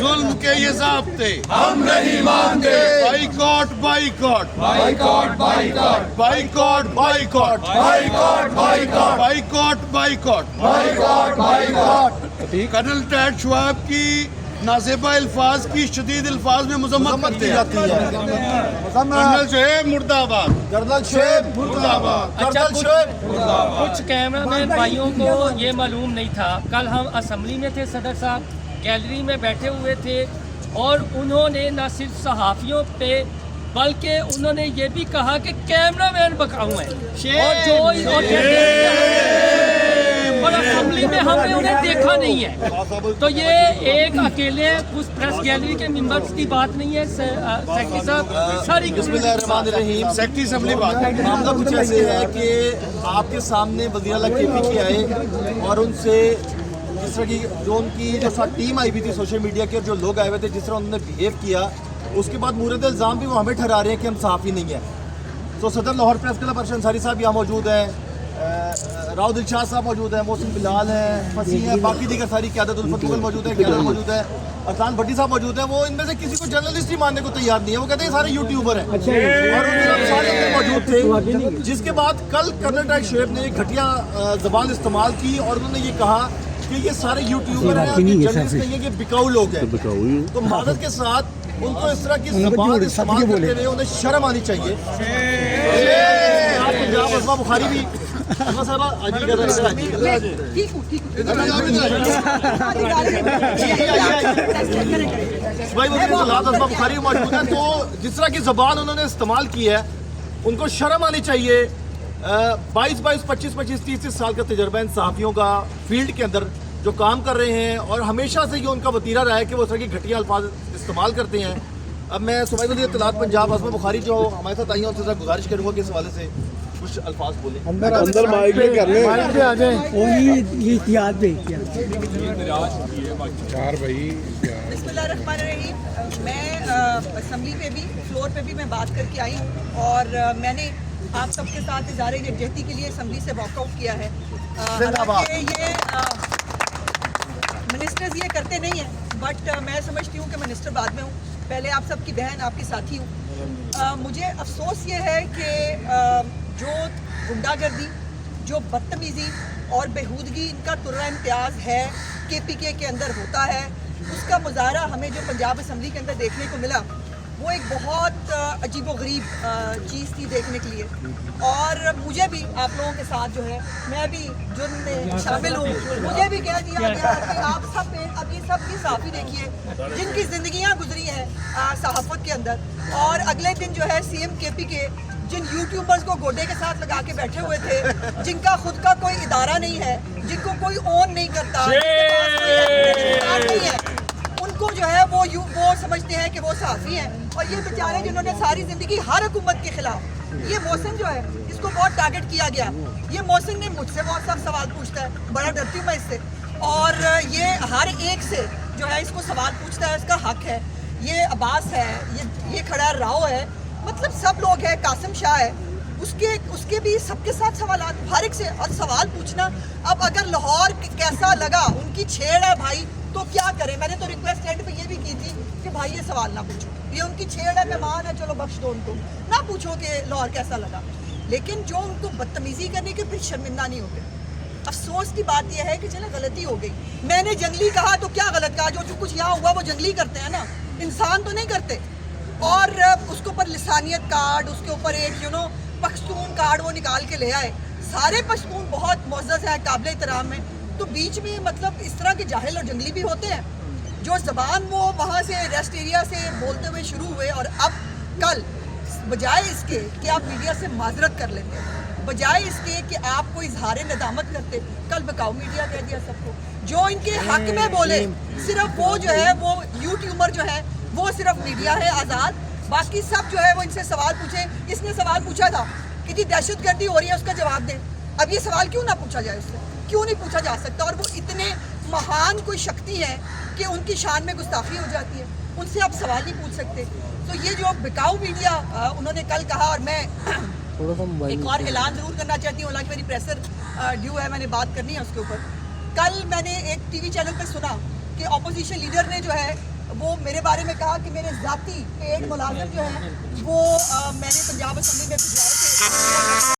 जुल्म के ये ज़ाब्ते हम नहीं मानते। Boycott boycott boycott boycott boycott boycott boycott boycott boycott boycott boycott boycott. Colonel टैट शवाब की नाज़ेबा अल्फाज की शदीद अल्फाज में मज़म्मत करते हैं। कर्नल शोएब मुर्दाबाद, कर्नल शोएब मुर्दाबाद, कर्नल शोएब मुर्दाबाद। कुछ कैमरामैन भाइयों को ये मालूम नहीं था। कल हम असम्बली में थे, सदर साहब गैलरी में बैठे हुए थे और उन्होंने न सिर्फ सहाफ़ियों पे बल्कि उन्होंने ये भी कहा कि कैमरामैन बकाऊ हैं और असम्बली में हमने उन्हें देखा नहीं है। तो ये एक अकेले उस प्रेस गैलरी के मेंबर्स की बात नहीं है सेक्रेटरी साहब, सारी बिस्मिल्लाहिर्रहमानिर्रहीम। सेक्रेटरी असम्बली बात मामला कुछ ऐसे है कि आपके सामने वज़ीर आला KP के आए और उनसे जिस तरह की जो उनकी जो साथ टीम आई हुई थी सोशल मीडिया के, जो लोग आए हुए थे, जिस तरह उन्होंने बिहेव किया, उसके बाद मूरद इल्ज़ाम भी वो हमें ठहरा रहे हैं कि हम सहाफ़ी नहीं हैं। तो सदर लाहौर प्रेस क्लब अरशद अंसारी साहब यहाँ मौजूद हैं, राव दिलशाद साहब मौजूद हैं, मोहसिन बिलाल हैं, फसीह हैं, बाकी दीगर सारी क़यादत उल्फत मुगल मौजूद है, क़यादत मौजूद है, अरसान भट्टी साहब मौजूद हैं। वो इनमें से किसी को जर्नलिस्ट ही मानने को तैयार नहीं है। वो कहते हैं सारे यूट्यूबर हैं और उनके सारे अंदर मौजूद थे। जिसके बाद कल कर्नल टैट शोएब ने एक घटिया ज़बान इस्तेमाल की और उन्होंने ये कहा कि ये सारे यूट्यूबर हैं, जर्नलिस्ट नहीं है, कि बिकाऊ लोग हैं। तो मादत के साथ उनको इस तरह की ज़बान इस्तेमाल करते हुए उन्हें शर्म आनी चाहिए। पंजाब अज़मा बुखारी भी बुखारी मौजूद है। तो जिस तरह की ज़बान उन्होंने इस्तेमाल की है उनको शर्म आनी चाहिए। 22-22, 25-25, 30-30 साल का तजर्बा इन सहाफ़ियों का फील्ड के अंदर जो काम कर रहे हैं और हमेशा से ये उनका वतीरा रहा है कि वो इस तरह की घटिया अल्फाज इस्तेमाल करते हैं। अब मैं सूबाई वज़ीर इत्तलात पंजाब अज़मा बुखारी जो हमारे साथ आई हैं उनसे गुजारिश करूँगा कि इस हवाले से कुछ अल्फाज बोले। अंदर माइक में कर ले, माइक पे आ जाए। ये इतिहाद पे चार भाई बिस्मिल्लाहिर्रहमानिर्रहीम। मैं असम्बली पे भी फ्लोर पे भी मैं बात करके आई और मैंने आप सबके साथ इज़हार यकजहती के लिए असम्बली से वॉकआउट किया है। हालांकि ये मिनिस्टर्स ये करते नहीं हैं, बट मैं समझती हूँ कि मिनिस्टर बाद में हूँ, पहले आप सबकी बहन, आपकी साथी हूँ। मुझे अफसोस ये है कि जो गुंडागर्दी, जो बदतमीज़ी और बेहूदगी इनका तुर्रा इम्तियाज़ है KPK के अंदर होता है, उसका मुजाहरा हमें जो पंजाब असम्बली के अंदर देखने को मिला वो एक बहुत अजीबोगरीब चीज़ थी देखने के लिए। और मुझे भी आप लोगों के साथ जो है, मैं भी जुर्म में शामिल हूँ, मुझे भी कह दिया गया कि आप सब पे अब ये सब की साफ़ी देखिए जिनकी ज़िंदगियाँ गुजरी हैं सहाफ़त के अंदर, और अगले दिन जो है CM KPK जिन यूट्यूबर्स को गोडे के साथ लगा के बैठे हुए थे, जिनका खुद का कोई इदारा नहीं है, जिनको कोई ओन नहीं करता, नहीं है, उनको जो है वो समझते हैं कि वो सहाफ़ी हैं। और ये बेचारे जिन्होंने सारी ज़िंदगी हर हुकूमत के ख़िलाफ़, ये मोहसिन जो है इसको बहुत टारगेट किया गया। ये मोहसिन ने मुझसे बहुत सख्त सवाल पूछता है, बड़ा डरती हूँ मैं इससे, और ये हर एक से जो है इसको सवाल पूछता है, इसका हक है। ये अब्बास है, ये खड़ा राव है, मतलब सब लोग हैं, कासिम शाह है, उसके भी सबके साथ सवाल हर एक से और सवाल पूछना। अब अगर लाहौर कैसा लगा, उनकी छेड़ है भाई, तो क्या करें। मैंने तो रिक्वेस्ट एंड पे ये भी की थी कि भाई ये सवाल ना पूछो, ये उनकी छेड़ है, मेहमान है, चलो बख्श दो उनको, ना पूछो कि लाहौर कैसा लगा। लेकिन जो उनको बदतमीज़ी करने के फिर शर्मिंदा नहीं होते। अफसोस की बात यह है कि चलो गलती हो गई, मैंने जंगली कहा तो क्या गलत कहा, जो कुछ यहाँ हुआ वो जंगली करते हैं ना, इंसान तो नहीं करते। और उसके ऊपर लिसानियत कार्ड, उसके ऊपर एक पख्तून कार्ड वो निकाल के ले आए। सारे पख्तून बहुत मुअज़्ज़ज़ हैं, काबिल एहतराम हैं, तो बीच में मतलब इस तरह के जाहिल और जंगली भी होते हैं। जो ज़बान वो वहाँ से रेस्ट एरिया से बोलते हुए शुरू हुए और अब कल बजाय इसके कि आप मीडिया से माजरत कर लेते, बजाय इसके कि आप कोई इजहार नदामत करते, कल बकाऊ मीडिया कह दिया सबको। जो इनके हक में बोले सिर्फ वो जो है वो यूट्यूबर जो है वो सिर्फ मीडिया है आज़ाद, बाकी सब जो है वो इनसे सवाल पूछे। इसने सवाल पूछा था कि जी दहशतगर्दी हो रही है, उसका जवाब दें। अब ये सवाल क्यों ना पूछा जाए उससे, क्यों नहीं पूछा जा सकता? और वो इतने महान कोई शक्ति है कि उनकी शान में गुस्ताखी हो जाती है, उनसे आप सवाल नहीं पूछ सकते। तो ये जो बिकाऊ मीडिया उन्होंने कल कहा, और मैं एक और ऐलान ज़रूर करना चाहती हूँ, हालांकि मेरी प्रेसर ड्यू है, मैंने बात करनी है उसके ऊपर। कल मैंने एक TV चैनल पर सुना कि अपोजिशन लीडर ने जो है وہ میرے بارے میں کہا کہ میرے ذاتی پیڈ ملازم جو ہیں وہ میں نے پنجاب اسمبلی میں بھجوائے تھے